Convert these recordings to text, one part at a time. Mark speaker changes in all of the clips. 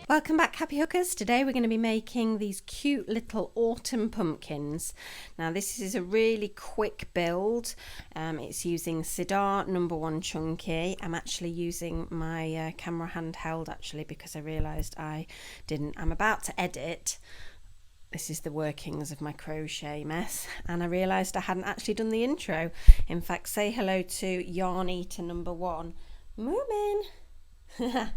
Speaker 1: Welcome back, happy hookers. Today we're going to be making these cute little autumn pumpkins. Now this is a really quick build. It's using Cedar #1 Chunky. I'm actually using my camera handheld actually because I realised I didn't. I'm about to edit. This is the workings of my crochet mess, and I realised I hadn't actually done the intro. In fact, say hello to Yarn Eater #1. Moomin.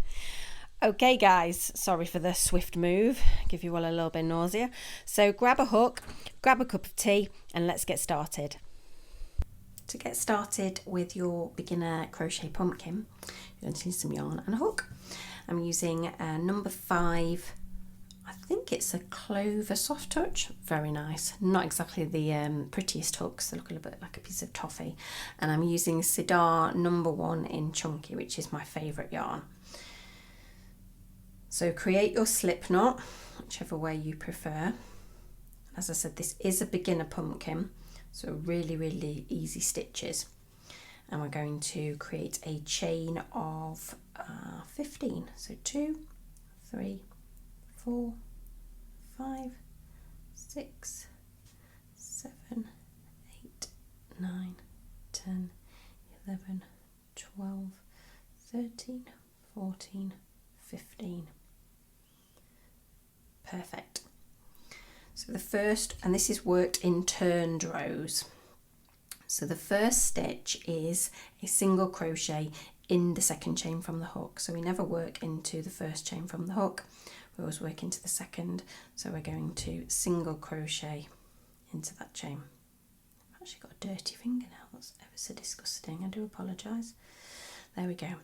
Speaker 1: Okay guys, sorry for the swift move, give you all a little bit of nausea. So grab a hook, grab a cup of tea, and let's get started. To get started with your beginner crochet pumpkin, you're going to need some yarn and a hook. I'm using number 5, I think it's a Clover Soft Touch, very nice. Not exactly the prettiest hooks, they look a little bit like a piece of toffee. And I'm using Cedar #1 in Chunky, which is my favourite yarn. So create your slip knot, whichever way you prefer. As I said, this is a beginner pumpkin, so really easy stitches. And we're going to create a chain of 15. So 2, 3, 4, 5, 6, 7, 8, 9, 10, 11, 12, 13, 14, 15. Perfect. So the first, and this is worked in turned rows. So the first stitch is a single crochet in the second chain from the hook. So we never work into the first chain from the hook, we always work into the second. So we're going to single crochet into that chain. I've actually got a dirty fingernail, that's ever so disgusting, I do apologise. There we go.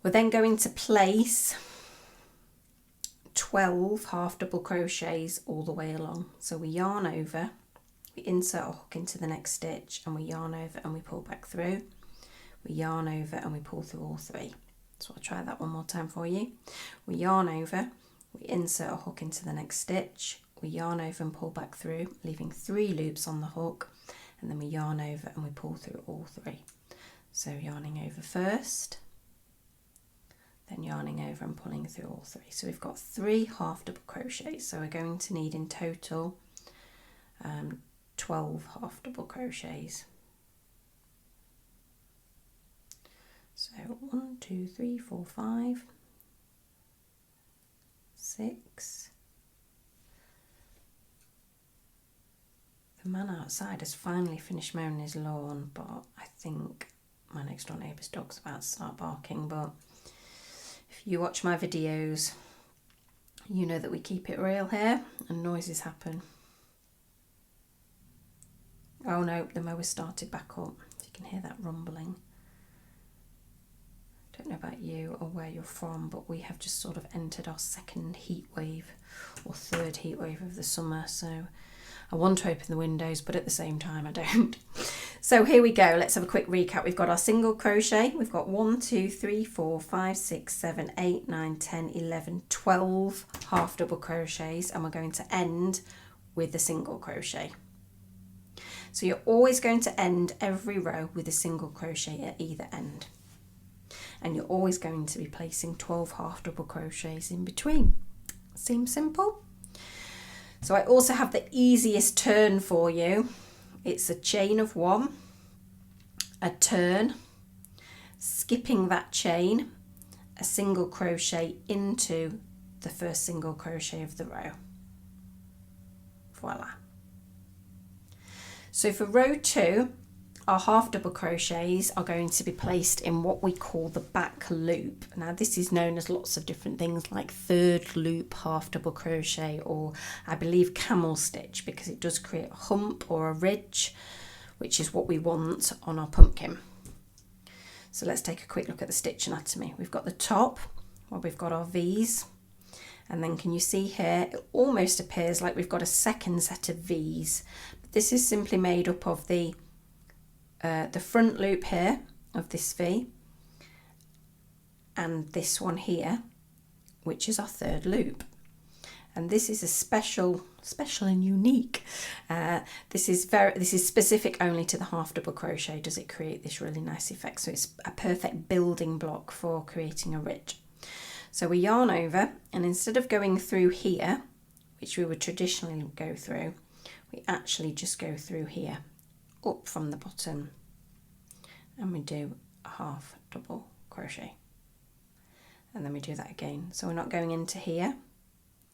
Speaker 1: We're then going to place 12 half double crochets all the way along. So we yarn over, we insert a hook into the next stitch, and we yarn over and we pull back through. We yarn over and we pull through all 3. So I'll try that one more time for you. We yarn over, we insert a hook into the next stitch, we yarn over and pull back through, leaving 3 loops on the hook, and then we yarn over and we pull through all 3. So yarning over first, then yarning over and pulling through all 3. So we've got 3 half double crochets. So we're going to need in total 12 half double crochets. So 1, 2, 3, 4, 5, 6. The man outside has finally finished mowing his lawn, but I think my next door neighbour's dog's about to start barking. But if you watch my videos, you know that we keep it real here and noises happen. Oh no, the mower started back up. If you can hear that rumbling. I don't know about you or where you're from, but we have just sort of entered our second heat wave or third heat wave of the summer. So I want to open the windows, but at the same time I don't. So here we go, let's have a quick recap. We've got our single crochet, we've got 1, 2, 3, 4, 5, 6, 7, 8, 9, 10, 11, 12 half double crochets, and we're going to end with a single crochet. So you're always going to end every row with a single crochet at either end. And you're always going to be placing 12 half double crochets in between. Seems simple? So I also have the easiest turn for you. It's a chain of 1, a turn, skipping that chain, a single crochet into the first single crochet of the row. Voila. So for row 2, our half double crochets are going to be placed in what we call the back loop. Now this is known as lots of different things like third loop half double crochet, or I believe camel stitch, because it does create a hump or a ridge, which is what we want on our pumpkin. So let's take a quick look at the stitch anatomy. We've got the top where we've got our V's, and then can you see here it almost appears like we've got a second set of V's, but this is simply made up of the front loop here of this V and this one here, which is our third loop. And this is a special and unique. This is specific only to the half double crochet. Does it create this really nice effect? So it's a perfect building block for creating a ridge. So we yarn over, and instead of going through here, which we would traditionally go through, we actually just go through here, up from the bottom, and we do a half double crochet. And then we do that again. So we're not going into here,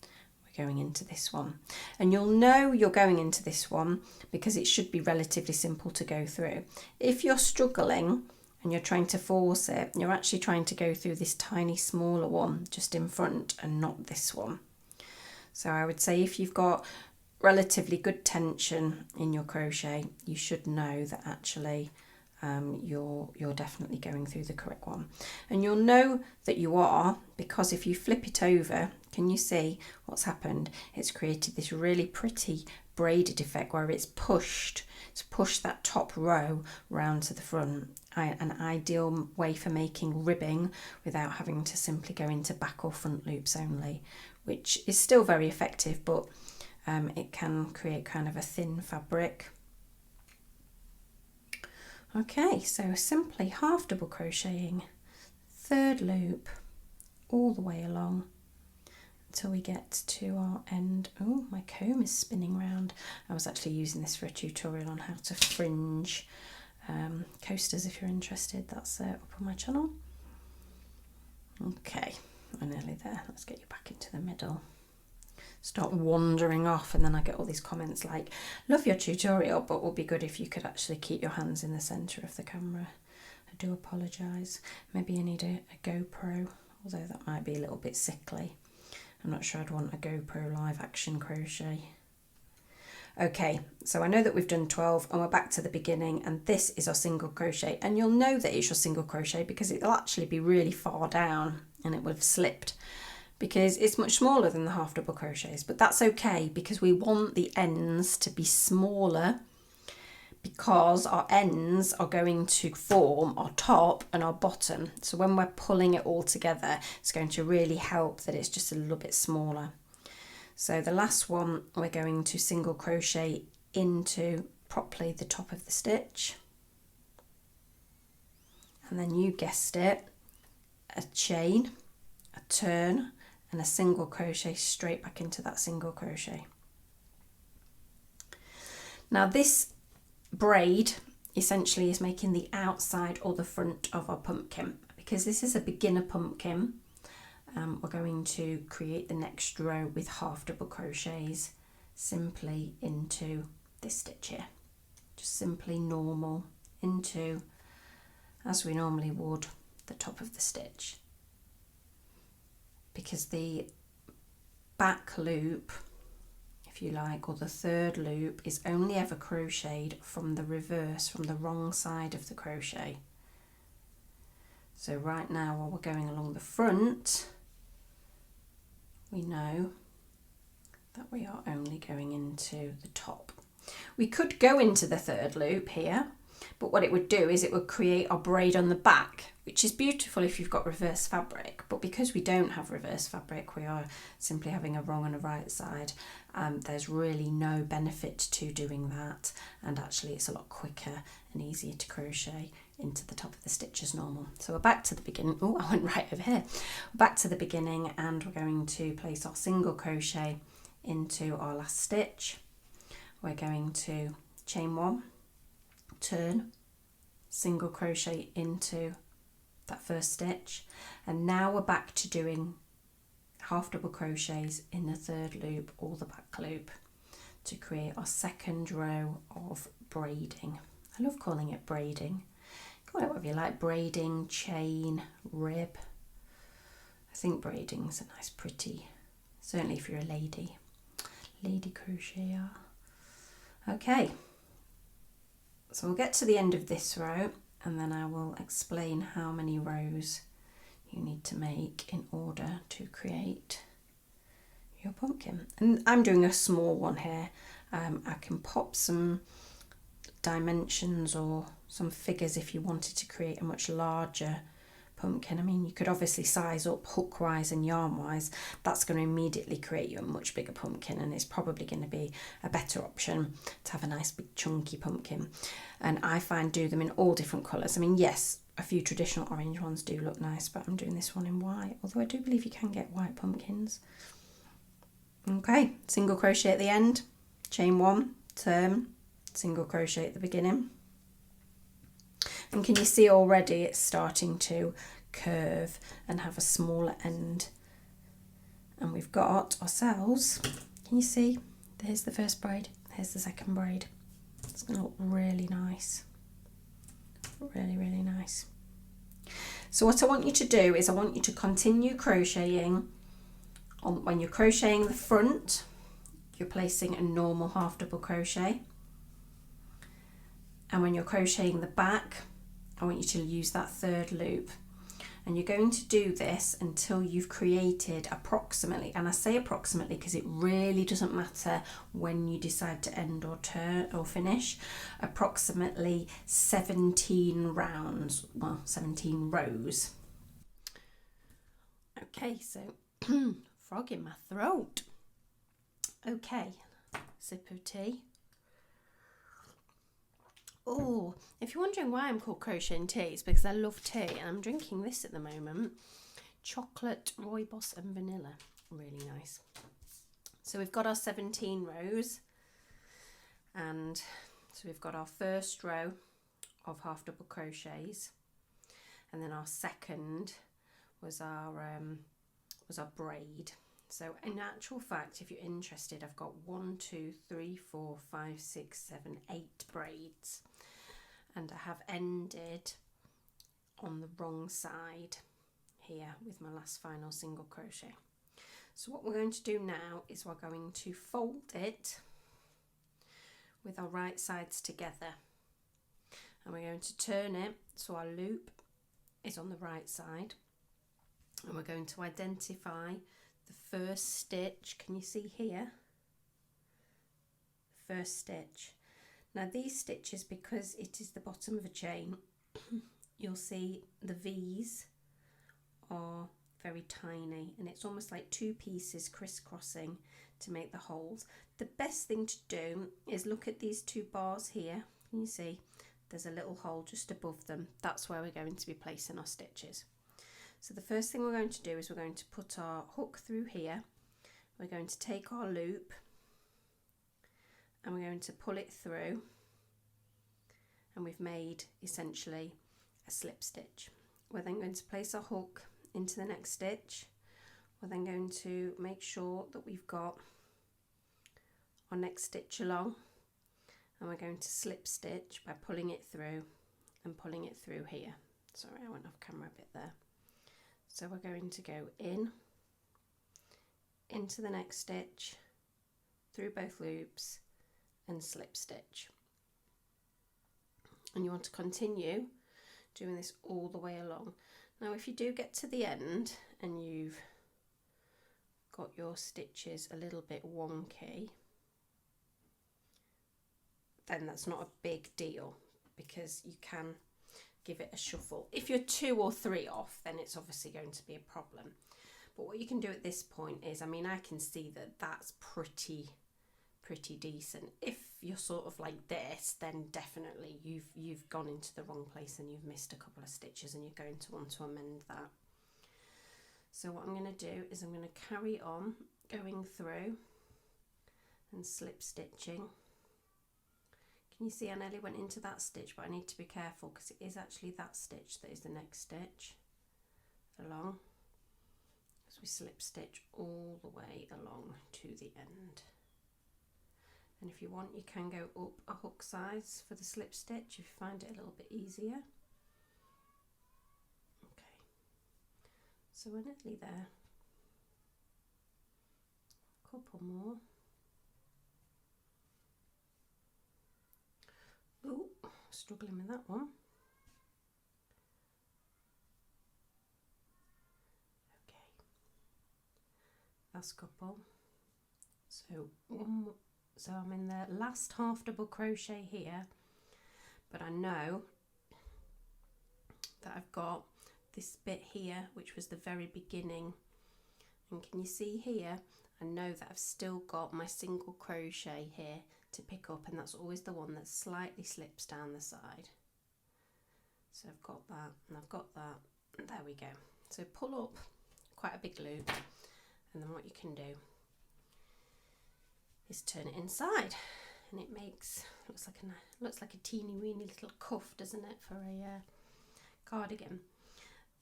Speaker 1: we're going into this one. And you'll know you're going into this one because it should be relatively simple to go through. If you're struggling and you're trying to force it, you're actually trying to go through this tiny smaller one just in front and not this one. So I would say if you've got relatively good tension in your crochet, you should know that actually you're definitely going through the correct one. And you'll know that you are because if you flip it over, can you see what's happened? It's created this really pretty braided effect where it's pushed that top row round to the front. An ideal way for making ribbing without having to simply go into back or front loops only, which is still very effective, but it can create kind of a thin fabric. Okay, so simply half double crocheting, third loop all the way along until we get to our end. Oh, my comb is spinning round. I was actually using this for a tutorial on how to fringe coasters. If you're interested, that's up on my channel. Okay, we're nearly there. Let's get you back into the middle. Start wandering off, and then I get all these comments like, love your tutorial, but would be good if you could actually keep your hands in the centre of the camera. I do apologise. Maybe I need a GoPro, although that might be a little bit sickly. I'm not sure I'd want a GoPro live action crochet. Okay, so I know that we've done 12 and we're back to the beginning, and this is our single crochet, and you'll know that it's your single crochet because it'll actually be really far down and it would have slipped because it's much smaller than the half double crochets, but that's okay because we want the ends to be smaller because our ends are going to form our top and our bottom. So when we're pulling it all together, it's going to really help that it's just a little bit smaller. So the last one, we're going to single crochet into properly the top of the stitch. And then you guessed it, a chain, a turn, and a single crochet straight back into that single crochet. Now this braid essentially is making the outside or the front of our pumpkin. Because this is a beginner pumpkin, we're going to create the next row with half double crochets simply into this stitch here. Just simply normal into, as we normally would, the top of the stitch. Because the back loop, if you like, or the third loop is only ever crocheted from the reverse, from the wrong side of the crochet. So right now, while we're going along the front, we know that we are only going into the top. We could go into the third loop here, but what it would do is it would create our braid on the back, which is beautiful if you've got reverse fabric, but because we don't have reverse fabric, we are simply having a wrong and a right side. There's really no benefit to doing that, and actually it's a lot quicker and easier to crochet into the top of the stitch as normal. So we're back to the beginning. Oh, I went right over here. We're back to the beginning, and we're going to place our single crochet into our last stitch. We're going to chain one, turn, single crochet into that first stitch, and now we're back to doing half double crochets in the third loop or the back loop to create our second row of braiding. I love calling it braiding. Call it whatever you like, braiding, chain, rib. I think braiding's a nice pretty, certainly if you're a lady crocheter. Okay, so we'll get to the end of this row, and then I will explain how many rows you need to make in order to create your pumpkin. And I'm doing a small one here. I can pop some dimensions or some figures if you wanted to create a much larger pumpkin. I mean, you could obviously size up hook wise and yarn wise. That's going to immediately create you a much bigger pumpkin, and it's probably going to be a better option to have a nice big chunky pumpkin. And I find do them in all different colours. I mean, yes, a few traditional orange ones do look nice, but I'm doing this one in white, although I do believe you can get white pumpkins. Okay, single crochet at the end, chain 1, turn, single crochet at the beginning. And can you see already it's starting to curve and have a smaller end? And we've got ourselves, can you see? Here's the first braid, here's the second braid. It's going to look really nice. Really, really nice. So what I want you to do is I want you to continue crocheting. When you're crocheting the front, you're placing a normal half double crochet. And when you're crocheting the back, I want you to use that third loop. And you're going to do this until you've created approximately, and I say approximately because it really doesn't matter when you decide to end or turn or finish, approximately 17 rounds, well, 17 rows. Okay, so frog in my throat. Okay, sip of tea. Oh, if you're wondering why I'm called Crocheting Tea, it's because I love tea and I'm drinking this at the moment. Chocolate, rooibos and vanilla. Really nice. So we've got our 17 rows, and so we've got our first row of half double crochets, and then our second was our braid. So in actual fact, if you're interested, I've got 1, 2, 3, 4, 5, 6, 7, 8 braids. And I have ended on the wrong side here with my last final single crochet. So what we're going to do now is we're going to fold it with our right sides together. And we're going to turn it so our loop is on the right side. And we're going to identify the first stitch. Can you see here? First stitch. Now these stitches, because it is the bottom of a chain, you'll see the V's are very tiny, and it's almost like 2 pieces crisscrossing to make the holes. The best thing to do is look at these 2 bars here. Can you see? There's a little hole just above them. That's where we're going to be placing our stitches. So the first thing we're going to do is we're going to put our hook through here. We're going to take our loop and we're going to pull it through, and we've made essentially a slip stitch. We're then going to place our hook into the next stitch. We're then going to make sure that we've got our next stitch along, and we're going to slip stitch by pulling it through and pulling it through here. Sorry, I went off camera a bit there. So we're going to go in, into the next stitch, through both loops, and slip stitch. And you want to continue doing this all the way along. Now if you do get to the end and you've got your stitches a little bit wonky, then that's not a big deal, because you can give it a shuffle. If you're 2 or 3 off, then it's obviously going to be a problem. But what you can do at this point is, I mean, I can see that that's pretty decent. If you're sort of like this, then definitely you've gone into the wrong place and you've missed a couple of stitches, and you're going to want to amend that. So what I'm going to do is I'm going to carry on going through and slip stitching. Can you see I nearly went into that stitch, but I need to be careful because it is actually that stitch that is the next stitch along. So we slip stitch all the way along to the end. And if you want, you can go up a hook size for the slip stitch if you find it a little bit easier. Okay, so we're nearly there. A couple more. Ooh, struggling with that one. Okay, last couple. So one more. So I'm in the last half double crochet here, but I know that I've got this bit here, which was the very beginning, and can you see here, I know that I've still got my single crochet here to pick up, and that's always the one that slightly slips down the side. So I've got that and I've got that, and there we go. So pull up quite a big loop, and then what you can do is turn it inside, and it looks like a teeny weeny little cuff, doesn't it, for a cardigan.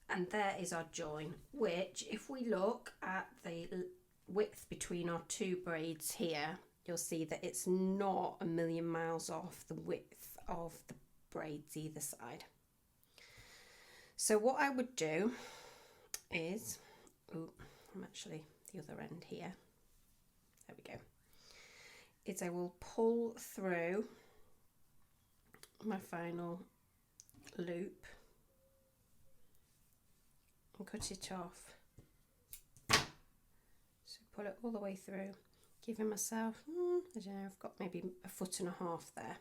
Speaker 1: And there is our join, which if we look at the width between our two braids here, you'll see that it's not a million miles off the width of the braids either side. So what I would do is, I'm actually the other end here, there we go, is I will pull through my final loop and cut it off. So pull it all the way through, giving myself, I don't know, I've got maybe 1.5 foot there.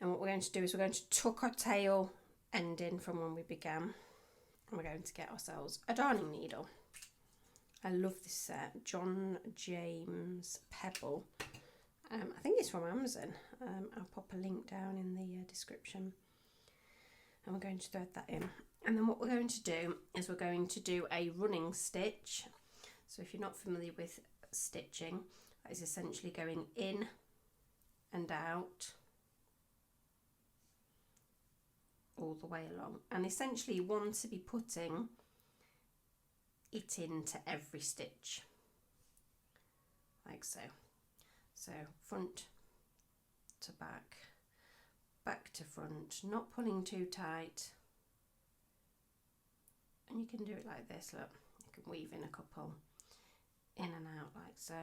Speaker 1: And what we're going to do is we're going to tuck our tail end in from when we began, and we're going to get ourselves a darning needle. I love this set, John James Pebble. I think it's from Amazon. I'll pop a link down in the description. And we're going to thread that in. And then what we're going to do is we're going to do a running stitch. So if you're not familiar with stitching, that is essentially going in and out all the way along. And essentially you want to be putting it into every stitch, like so. So front to back, back to front, not pulling too tight. And you can do it like this, look, you can weave in a couple in and out like so.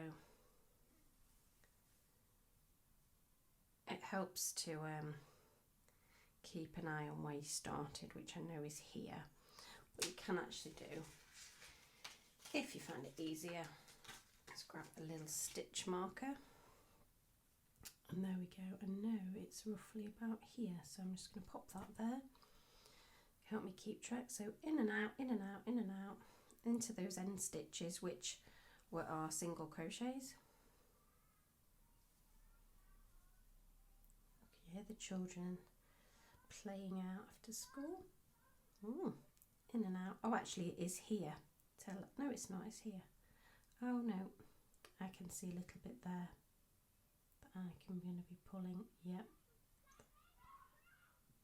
Speaker 1: It helps to keep an eye on where you started, which I know is here. What you can actually do, if you find it easier, let's grab a little stitch marker, and there we go. And now it's roughly about here, so I'm just going to pop that there, help me keep track. So in and out, in and out, in and out, into those end stitches, which were our single crochets. You hear the children playing out after school. In and out. Oh, actually it is here. No, it's not, it's here. Oh no, I can see a little bit there that I can going to be pulling. Yep.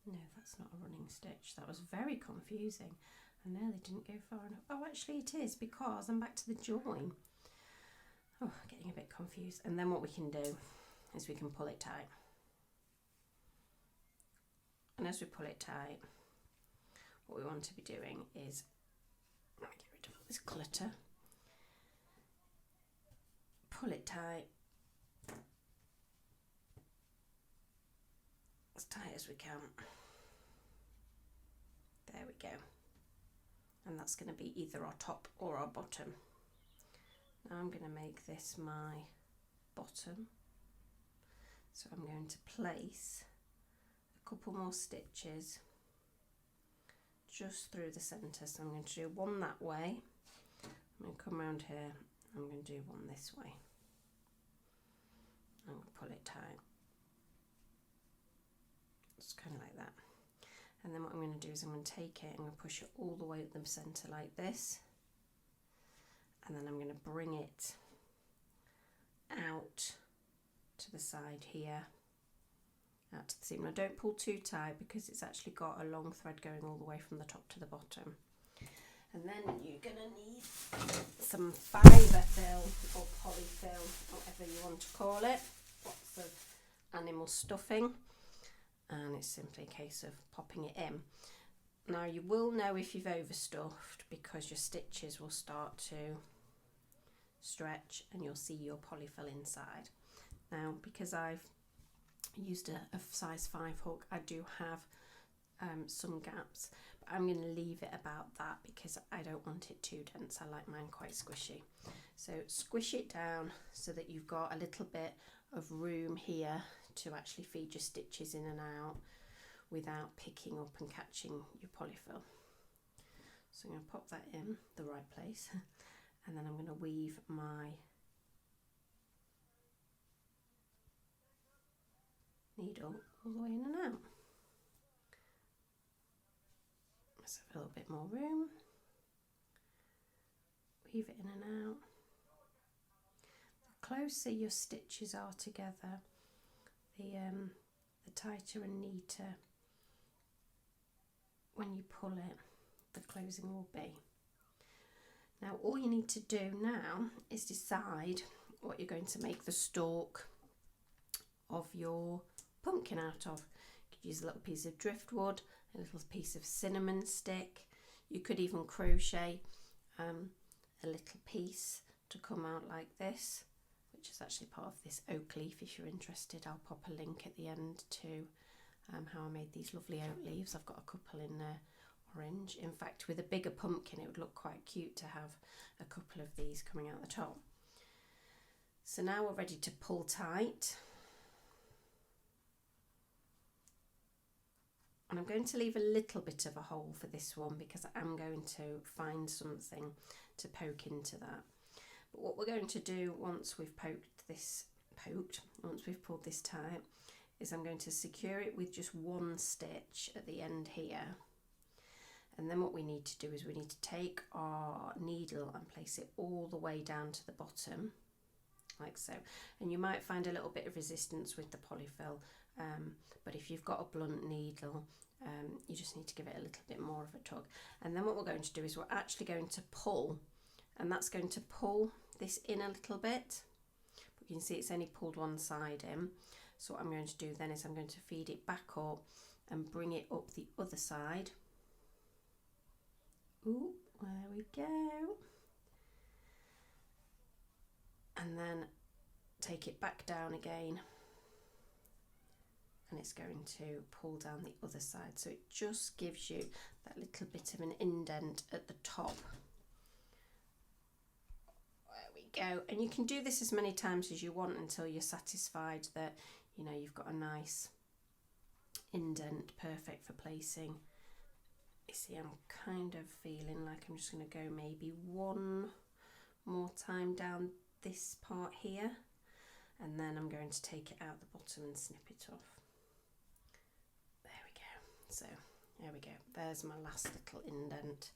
Speaker 1: No, that's not a running stitch. That was very confusing. I nearly didn't go far enough. Oh, actually it is, because I'm back to the join. Oh, getting a bit confused. And then what we can do is we can pull it tight. And as we pull it tight, what we want to be doing is, let me get rid of all this clutter, pull it tight, as tight as we can. There we go. And that's going to be either our top or our bottom. Now I'm going to make this my bottom. So I'm going to place a couple more stitches just through the centre. So I'm going to do one that way. I'm going to come around here. I'm going to do one this way. I'm going to pull it tight. Just kind of like that. And then what I'm going to do is I'm going to take it and I'm going to push it all the way up the centre like this. And then I'm going to bring it out to the side here, out to the seam. Now don't pull too tight, because it's actually got a long thread going all the way from the top to the bottom. And then you're going to need some fibre fill or polyfill, whatever you want to call it. Lots of animal stuffing, and it's simply a case of popping it in. Now you will know if you've overstuffed, because your stitches will start to stretch and you'll see your polyfill inside. Now, because I've used a size 5 hook, I do have some gaps, but I'm going to leave it about that because I don't want it too dense. I like mine quite squishy. So squish it down so that you've got a little bit of room here to actually feed your stitches in and out without picking up and catching your polyfill. So I'm going to pop that in the right place, and then I'm going to weave my needle all the way in and out. Let's have a little bit more room. Weave it in and out. The closer your stitches are together, the tighter and neater when you pull it, the closing will be. Now all you need to do now is decide what you're going to make the stalk of your pumpkin out of. You could use a little piece of driftwood, a little piece of cinnamon stick. You could even crochet a little piece to come out like this, which is actually part of this oak leaf. If you're interested, I'll pop a link at the end to how I made these lovely oak leaves. I've got a couple in orange. In fact, with a bigger pumpkin it would look quite cute to have a couple of these coming out the top. So now we're ready to pull tight, and I'm going to leave a little bit of a hole for this one because I'm going to find something to poke into that. But what we're going to do once we've once we've pulled this tight, is I'm going to secure it with just one stitch at the end here. And then what we need to do is we need to take our needle and place it all the way down to the bottom, like so. And you might find a little bit of resistance with the polyfill, but if you've got a blunt needle, you just need to give it a little bit more of a tug. And then what we're going to do is we're actually going to pull, and that's going to pull this in a little bit. But you can see it's only pulled one side in. So what I'm going to do then is I'm going to feed it back up and bring it up the other side. Ooh, there we go. And then take it back down again, and it's going to pull down the other side, so it just gives you that little bit of an indent at the top. There we go. And you can do this as many times as you want until you're satisfied that you've got a nice indent, perfect for placing. You see, I'm kind of feeling like I'm just going to go maybe one more time down this part here, and then I'm going to take it out the bottom and snip it off. There we go. So there we go. There's my last little indent.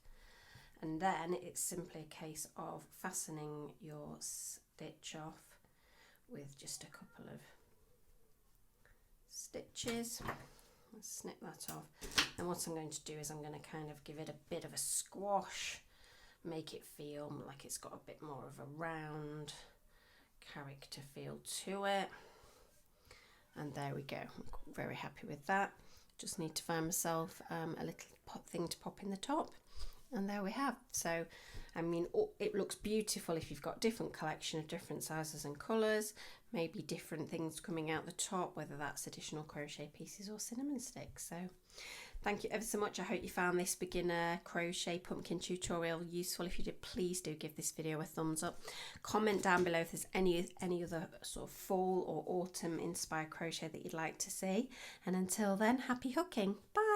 Speaker 1: And then it's simply a case of fastening your stitch off with just a couple of stitches. Let's snip that off. And what I'm going to do is I'm going to kind of give it a bit of a squash, make it feel like it's got a bit more of a round character feel to it. And there we go. I'm very happy with that. Just need to find myself a little thing to pop in the top. And there we have. So, I mean, it looks beautiful if you've got different collection of different sizes and colours, maybe different things coming out the top, whether that's additional crochet pieces or cinnamon sticks. So thank you ever so much. I hope you found this beginner crochet pumpkin tutorial useful. If you did, please do give this video a thumbs up. Comment down below if there's any other sort of fall or autumn inspired crochet that you'd like to see. And until then, happy hooking. Bye.